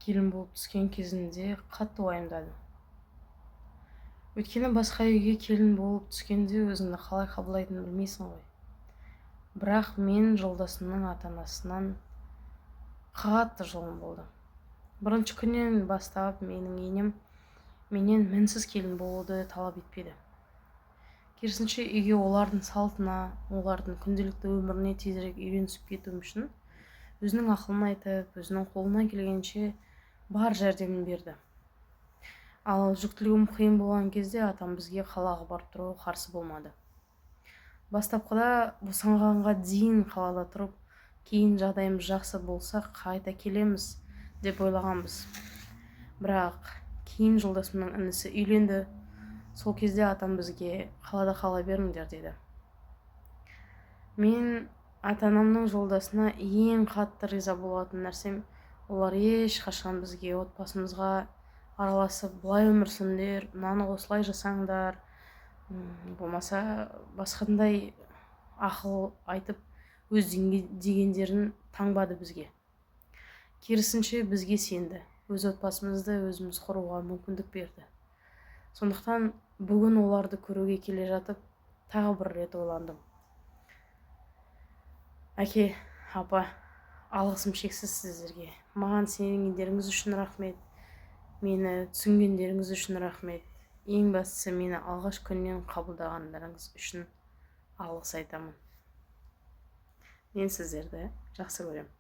келін болып түскен кезінде қатты уайымдадым. Өйткені басқа үйге келін болып түскенде өзіңді қалай қабылдайтынын білмейсің ғой. Бірақ мен жолдасымның ата-анасынан қатты жолым болды. Бірінші күннен бастап менің енем менен мінсіз келін болуды талап етпеді. Керісінше үйге олардың салтына, олардың күнделікті өміріне тезірек үйренісіп кетуім үшін өзінің ақылын айтып, өзінің қолынан келгенше бар жәрдемін берді. Ал жүктілігім қиын болған кезде атам бізге қалаға барып тұруға қарсы болмады. Бастапқыда босанғанға дейін қалада тұрып, кейін жағдайымыз жақсы болса қайта келеміз деп ойлағанбыз. Бірақ кейін жолдасымның інісі үйленді. Сол кезде атам бізге қалада қала беріңдер деді. Мен ата-анамның жолдасына ең қатты риза болатын нәрсем, олар ешқашан бізге, отбасымызға араласып, былай өмір сүріңдер, мынаны осылай жасаңдар, болмаса басқандай ақыл айтып, өз дегендерін таңбады бізге. Керісінше бізге сенді, өз отбасымызды өзіміз құруға мүмкіндік берді. Сондықтан бүгін оларды көруге келе жатып, тағы бір рет ойландым. Әке, апа, алғысым шексіз сіздерге. Маған сенгендеріңіз үшін рахмет. Мені түсінгендеріңіз үшін рахмет. Ең бастысы мені алғаш күннен қабылдағандарыңыз үшін алғыс айтамын. Мен сіздерді жақсы көремін.